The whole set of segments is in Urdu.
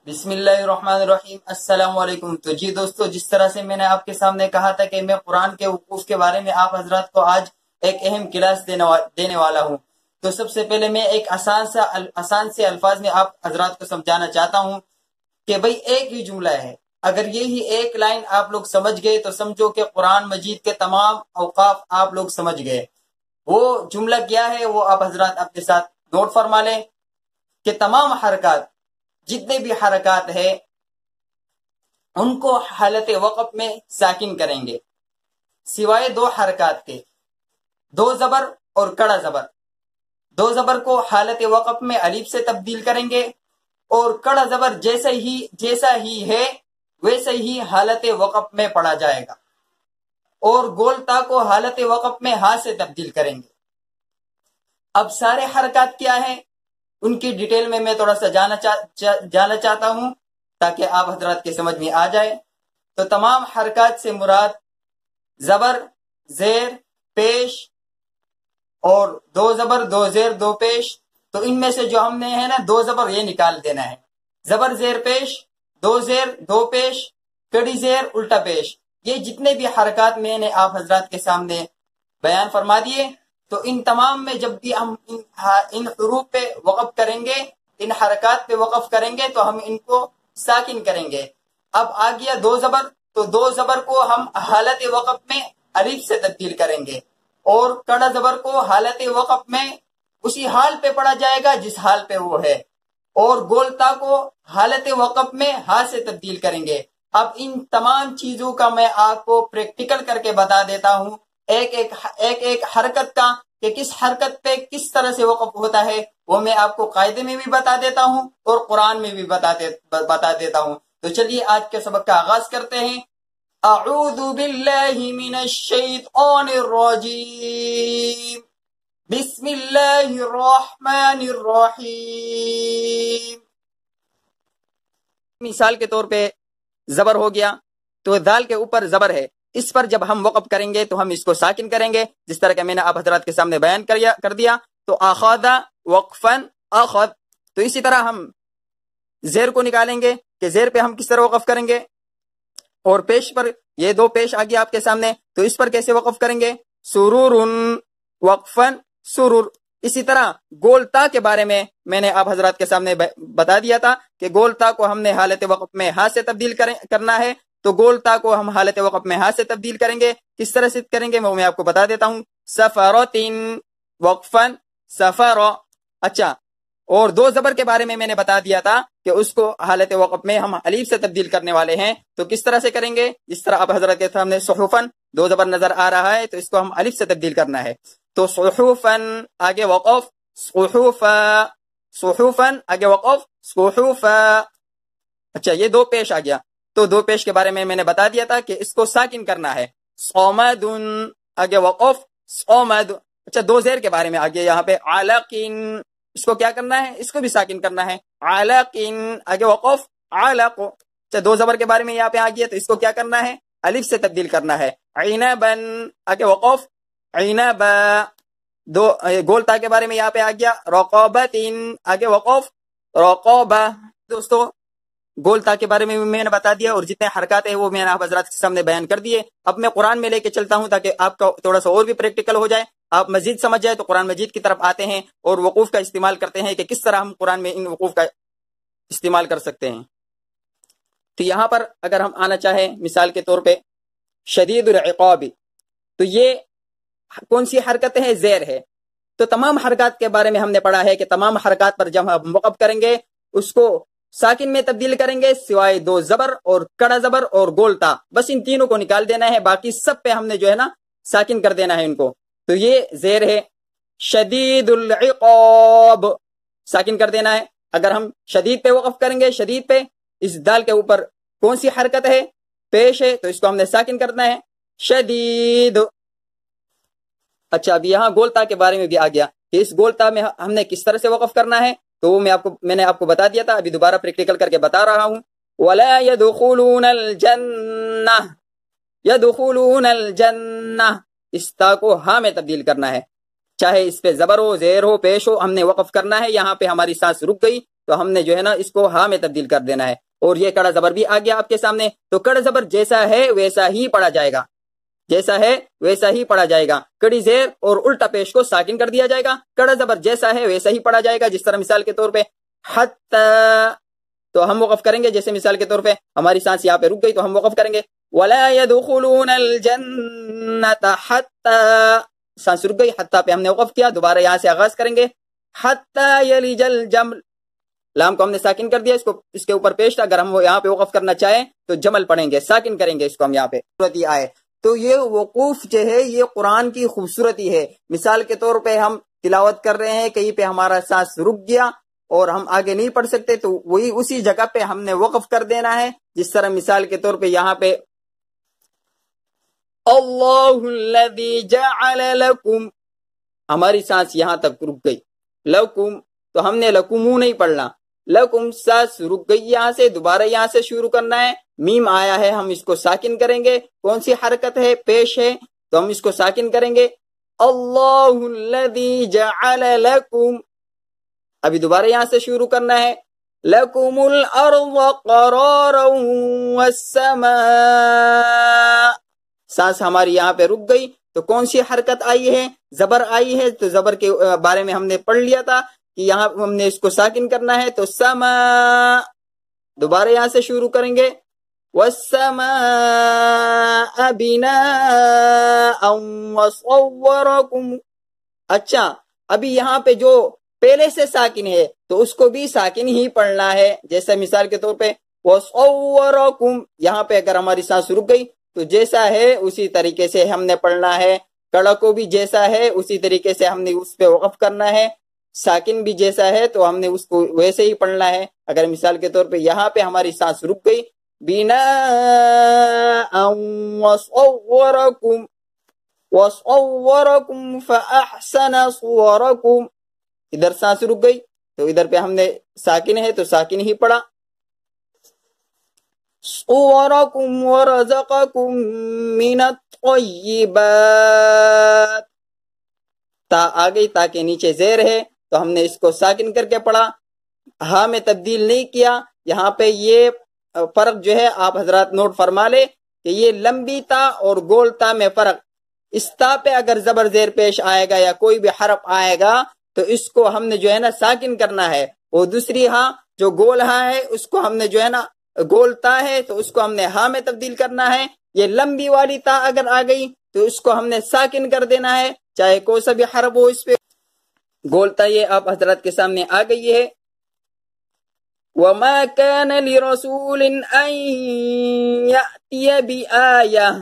بسم اللہ الرحمن الرحیم۔ السلام علیکم۔ تو جی دوستو، جس طرح سے میں نے آپ کے سامنے کہا تھا کہ میں قرآن کے وقوف کے بارے میں آپ حضرات کو آج ایک اہم کلاس دینے والا ہوں، تو سب سے پہلے میں ایک آسان سے الفاظ میں آپ حضرات کو سمجھانا چاہتا ہوں کہ بھئی ایک ہی جملہ ہے، اگر یہی ایک لائن آپ لوگ سمجھ گئے تو سمجھو کہ قرآن مجید کے تمام اوقاف آپ لوگ سمجھ گئے۔ وہ جملہ کیا ہے وہ آپ حضرات اپنے ساتھ نوٹ فرما لیں کہ تمام حرکات، جتنے بھی حرکات ہیں ان کو حالت وقف میں ساکن کریں گے، سوائے دو حرکات کے، دو زبر اور کڑا زبر۔ دو زبر کو حالت وقف میں الف سے تبدیل کریں گے، اور کڑا زبر جیسا ہی ہے ویسے ہی حالت وقف میں پڑھا جائے گا، اور گول تا کو حالت وقف میں ہاں سے تبدیل کریں گے۔ اب سارے حرکات کیا ہیں ان کی ڈیٹیل میں تھوڑا سا جانا چاہتا ہوں تاکہ آپ حضرات کے سمجھ میں آ جائے۔ تو تمام حرکات سے مراد زبر، زیر، پیش اور دو زبر، دو زیر، دو پیش۔ تو ان میں سے جو ہم نے ہے نا دو زبر یہ نکال دینا ہے، زبر زیر پیش، دو زیر دو پیش، کڑی زیر الٹا پیش۔ یہ جتنے بھی حرکات میں نے آپ حضرات کے سامنے بیان فرما دیے، تو ان تمام میں جب بھی ہم ان حروف پہ وقف کریں گے، ان حرکات پہ وقف کریں گے تو ہم ان کو ساکن کریں گے۔ اب آ گیا دو زبر، تو دو زبر کو ہم حالت وقف میں الف سے تبدیل کریں گے، اور کڑا زبر کو حالت وقف میں اسی حال پہ پڑھا جائے گا جس حال پہ وہ ہے، اور گولتا کو حالت وقف میں ہاں سے تبدیل کریں گے۔ اب ان تمام چیزوں کا میں آپ کو پریکٹیکل کر کے بتا دیتا ہوں، ایک حرکت کا کہ کس حرکت پہ کس طرح سے وقف ہوتا ہے، وہ میں آپ کو قاعدے میں بھی بتا دیتا ہوں اور قرآن میں بھی بتا دیتا ہوں۔ تو چلیے آج کے سبق کا آغاز کرتے ہیں۔ اعوذ باللہ من الشیطان الرجیم، بسم اللہ الرحمن الرحیم۔ مثال کے طور پہ زبر ہو گیا، تو دال کے اوپر زبر ہے، اس پر جب ہم وقف کریں گے تو ہم اس کو ساکن کریں گے، جس طرح کہ میں نے آپ حضرات کے سامنے بیان کر دیا۔ تو اخذ وقفن اخذ، تو اسی طرح ہم زیر کو نکالیں گے کہ زیر پہ ہم کس طرح وقف کریں گے، اور پیش پر یہ دو پیش آ گیا آپ کے سامنے، تو اس پر کیسے وقف کریں گے، سرور وقفن سرور۔ اسی طرح گولتا کے بارے میں نے آپ حضرات کے سامنے بتا دیا تھا کہ گولتا کو ہم نے حالت وقف میں ہاں سے تبدیل کرنا ہے، تو گولتا کو ہم حالت وقف میں ہاں سے تبدیل کریں گے، کس طرح سے کریں گے وہ میں آپ کو بتا دیتا ہوں۔ سفرتن وقفن سفر۔ اچھا، اور دو زبر کے بارے میں نے بتا دیا تھا کہ اس کو حالت وقف میں ہم الف سے تبدیل کرنے والے ہیں، تو کس طرح سے کریں گے، جس طرح آپ حضرت کے سامنے صحفن دو زبر نظر آ رہا ہے تو اس کو ہم الف سے تبدیل کرنا ہے، تو صحفن آگے وقف صحفا، صحفن آگے وقف صحفا۔ اچھا، یہ دو پیش آ گیا، تو دو پیش کے بارے میں نے بتا دیا تھا کہ اس کو ساکن کرنا ہے، صمدن آگے وقف صمد۔ اچھا، دو زیر کے بارے میں آگے یہاں پہ علقن، اس کو کیا کرنا ہے، اس کو بھی ساکن کرنا ہے، علقن آگے وقف علق۔ اچھا، دو زبر کے بارے میں یہاں پہ آ گیا تو اس کو کیا کرنا ہے، الف سے تبدیل کرنا ہے، عنبن آگے وقف عنبا۔ دو گولتا کے بارے میں یہاں پہ آ گیا، رقبتن آگے وقف رقبہ۔ دوستو، گولتا کے بارے میں میں نے بتا دیا، اور جتنے حرکات ہیں وہ میں نے آپ حضرات کے سامنے بیان کر دیے۔ اب میں قرآن میں لے کے چلتا ہوں تاکہ آپ کا تھوڑا سا اور بھی پریکٹیکل ہو جائے، آپ مزید سمجھ جائے، تو قرآن مجید کی طرف آتے ہیں اور وقوف کا استعمال کرتے ہیں کہ کس طرح ہم قرآن میں ان وقوف کا استعمال کر سکتے ہیں۔ تو یہاں پر اگر ہم آنا چاہیں مثال کے طور پہ شدید العقاب، تو یہ کون سی حرکت ہے، زیر ہے۔ تو تمام حرکات کے بارے میں ہم نے پڑھا ہے کہ تمام حرکات پر جب ہم وقف کریں گے اس کو ساکن میں تبدیل کریں گے، سوائے دو زبر اور کڑا زبر اور گولتا، بس ان تینوں کو نکال دینا ہے، باقی سب پہ ہم نے جو ہے نا ساکن کر دینا ہے ان کو۔ تو یہ زیر ہے، شدید العقاب ساکن کر دینا ہے۔ اگر ہم شدید پہ وقف کریں گے، شدید پہ اس دال کے اوپر کون سی حرکت ہے، پیش ہے، تو اس کو ہم نے ساکن کرنا ہے، شدید۔ اچھا، اب یہاں گولتا کے بارے میں بھی آ گیا کہ اس گولتا میں ہم نے کس طرح سے وقف کرنا ہے، تو وہ میں نے آپ کو بتا دیا تھا، ابھی دوبارہ پریکٹیکل کر کے بتا رہا ہوں۔ وَلَا يَدْخُلُونَ الْجَنَّةَ، يَدْخُلُونَ الْجَنَّةَ، اس تا کو ہاں میں تبدیل کرنا ہے، چاہے اس پہ زبر ہو، زیر ہو، پیش ہو، ہم نے وقف کرنا ہے۔ یہاں پہ ہماری سانس رک گئی تو ہم نے جو ہے نا اس کو ہاں میں تبدیل کر دینا ہے، اور یہ کڑا زبر بھی آ گیا آپ کے سامنے، تو کڑا زبر جیسا ہے ویسا ہی پڑھا جائے گا، جیسا ہے ویسا ہی پڑھا جائے گا، کڑی زیر اور الٹا پیش کو ساکن کر دیا جائے گا، کڑا زبر جیسا ہے ویسا ہی پڑھا جائے گا، جس طرح مثال کے طور پہ حتی، تو ہم وقف کریں گے، جیسے مثال کے طور پہ ہماری سانس یہاں پہ رک گئی تو ہم وقف کریں گے وَلَا يَدْخُلُونَ الْجَنَّةَ حَتَّى، سانس رک گئی، حتی پہ ہم نے وقف کیا، دوبارہ یہاں سے آغاز کریں گے حَتَّى يَلِجَ الْجَمْلُ، لام کو ہم نے ساکن کر دیا، اس کے اوپر پیش تھا، اگر ہم یہاں پہ وقف کرنا چاہیں تو جمل پڑھیں گے، ساکن کریں گے اس کو ہم یہاں پہ خوبصورتی آئے۔ تو یہ وقوف جو ہے یہ قرآن کی خوبصورتی ہے۔ مثال کے طور پہ ہم تلاوت کر رہے ہیں، کہیں پہ ہمارا سانس رک گیا اور ہم آگے نہیں پڑھ سکتے تو وہی اسی جگہ پہ ہم نے وقف کر دینا ہے، جس طرح مثال کے طور پہ یہاں پہ اللہ الذی جعل لکم، ہماری سانس یہاں تک رک گئی، لکم تو ہم نے لکمو نہیں پڑھنا، لکم سانس رک گئی، یہاں سے دوبارہ یہاں سے شروع کرنا ہے، میم آیا ہے ہم اس کو ساکن کریں گے، کون سی حرکت ہے؟ پیش ہے، تو ہم اس کو ساکن کریں گے اللہ الذی جعل لکم، ابھی دوبارہ یہاں سے شروع کرنا ہے لکم الارض قرارا والسماء، سانس ہماری یہاں پہ رک گئی تو کون سی حرکت آئی ہے؟ زبر آئی ہے، تو زبر کے بارے میں ہم نے پڑھ لیا تھا کہ یہاں ہم نے اس کو ساکن کرنا ہے، تو سما، دوبارہ یہاں سے شروع کریں گے والسماء بناء وصورکم، اچھا ابھی یہاں پہ جو پہلے سے ساکن ہے تو اس کو بھی ساکن ہی پڑھنا ہے، جیسے مثال کے طور پہ وصورکم، یہاں پہ اگر ہماری سانس رک گئی تو جیسا ہے اسی طریقے سے ہم نے پڑھنا ہے، کڑا کو بھی جیسا ہے اسی طریقے سے ہم نے اس پہ وقف کرنا ہے، ساکن بھی جیسا ہے تو ہم نے اس کو ویسے ہی پڑھنا ہے۔ اگر مثال کے طور پہ یہاں پہ ہماری سانس رک گئی بناء وصورکم فاحسن صورکم، ادھر سانس رک گئی تو ادھر پہ ہم نے ساکن ہے تو ساکن ہی پڑھا، صورکم ورزقکم من الطیبات، تا آ گئی، تا کے نیچے زیر ہے تو ہم نے اس کو ساکن کر کے پڑھا، ہاں میں تبدیل نہیں کیا، یہاں پہ یہ فرق جو ہے آپ حضرات نوٹ فرما لے کہ یہ لمبی تا اور گول تا میں فرق، اس تا پہ اگر زبر زیر پیش آئے گا یا کوئی بھی حرف آئے گا تو اس کو ہم نے جو ہے نا ساکن کرنا ہے، وہ دوسری ہاں جو گول ہاں ہے اس کو ہم نے جو ہے نا گول تا ہے تو اس کو ہم نے ہاں میں تبدیل کرنا ہے، یہ لمبی والی تا اگر آ گئی تو اس کو ہم نے ساکن کر دینا ہے، چاہے کوئی سا بھی حرف ہو اس پہ، گول تا یہ آپ حضرات کے سامنے آ گئی ہے۔ وَمَا كَانَ لِرَسُولٍ أَن يَأْتِيَ بِآيَةٍ،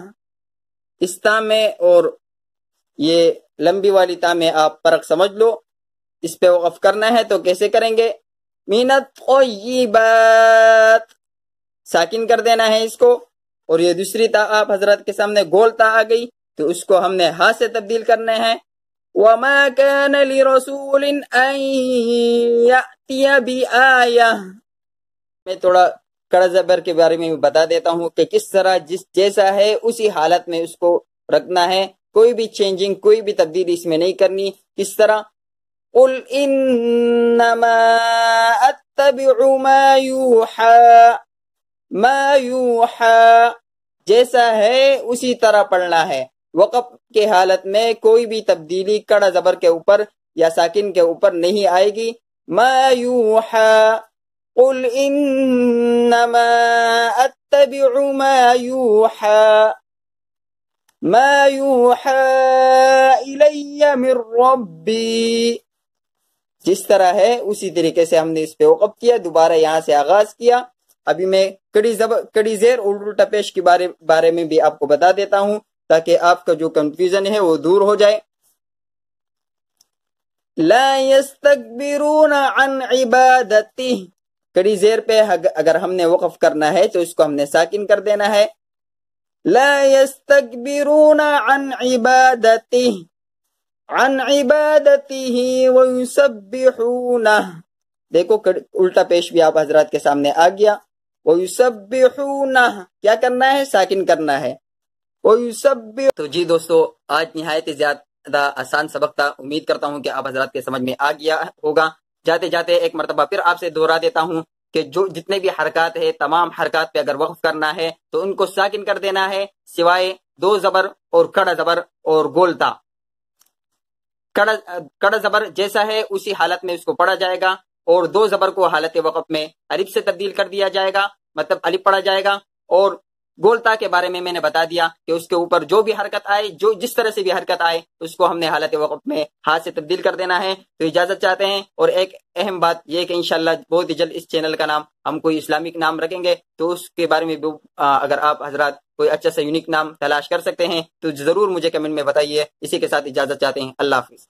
اس تا میں اور یہ لمبی والی تا میں آپ فرق سمجھ لو، اس پہ وقف کرنا ہے تو کیسے کریں گے؟ مِنَ الطَّيِّبَاتِ، ساکن کر دینا ہے اس کو، اور یہ دوسری تا آپ حضرات کے سامنے گول تا آ گئی تو اس کو ہم نے ہاں سے تبدیل کرنے ہیں، وَمَا كَانَ لِرَسُولٍ أَن يَأْتِيَ بِآيَةٍ۔ میں تھوڑا کڑا زبر کے بارے میں بتا دیتا ہوں کہ کس طرح جیسا ہے اسی حالت میں اس کو رکھنا ہے، کوئی بھی چینجنگ، کوئی بھی تبدیلی اس میں نہیں کرنی۔ کس طرح؟ قُلْ إِنَّمَا أَتَّبِعُ مَا يُوحَى، جیسا ہے اسی طرح پڑھنا ہے، وقف کے حالت میں کوئی بھی تبدیلی کڑا زبر کے اوپر یا ساکن کے اوپر نہیں آئے گی۔ ما يوحى، قل انما اتبع ما يوحى الی من ربی، جس طرح ہے اسی طریقے سے ہم نے اس پہ وقف کیا، دوبارہ یہاں سے آغاز کیا۔ ابھی میں کڑی زیر اور الٹا پیش کے بارے میں بھی آپ کو بتا دیتا ہوں تاکہ آپ کا جو کنفیوژن ہے وہ دور ہو جائے۔ لا يستكبرون عن عبادتہ، کڑی زیر پہ اگر ہم نے وقف کرنا ہے تو اس کو ہم نے ساکن کر دینا ہے، لا يستكبرون عن عبادتہ، عن عبادتہ ويسبحونہ، دیکھو الٹا پیش بھی آپ حضرات کے سامنے آ گیا، وَيُسَبِّحُونَ، کیا کرنا ہے؟ ساکن کرنا ہے، وَيُسَبِّحُ۔ تو جی دوستو، آج نہایت زیادہ آسان سبق تھا، امید کرتا ہوں کہ آپ حضرات کے سمجھ میں آ گیا ہوگا۔ جاتے جاتے ایک مرتبہ پھر آپ سے دہرا دیتا ہوں کہ جو جتنے بھی حرکات ہے تمام حرکات پہ اگر وقف کرنا ہے تو ان کو ساکن کر دینا ہے، سوائے 2 زبر اور کڑا زبر اور گولتا۔ کڑا زبر جیسا ہے اسی حالت میں اس کو پڑھا جائے گا، اور 2 زبر کو حالت وقف میں الف سے تبدیل کر دیا جائے گا، مطلب الف پڑھا جائے گا۔ اور گولتا کے بارے میں نے بتا دیا کہ اس کے اوپر جو بھی حرکت آئے، جو جس طرح سے بھی حرکت آئے، اس کو ہم نے حالت وقف میں ہاتھ سے تبدیل کر دینا ہے۔ تو اجازت چاہتے ہیں، اور ایک اہم بات یہ کہ انشاءاللہ بہت ہی جلد اس چینل کا نام ہم کوئی اسلامک نام رکھیں گے، تو اس کے بارے میں بھی اگر آپ حضرات کوئی اچھا سا یونیک نام تلاش کر سکتے ہیں تو ضرور مجھے کمنٹ میں بتائیے۔ اسی کے ساتھ اجازت چاہتے ہیں، اللہ حافظ۔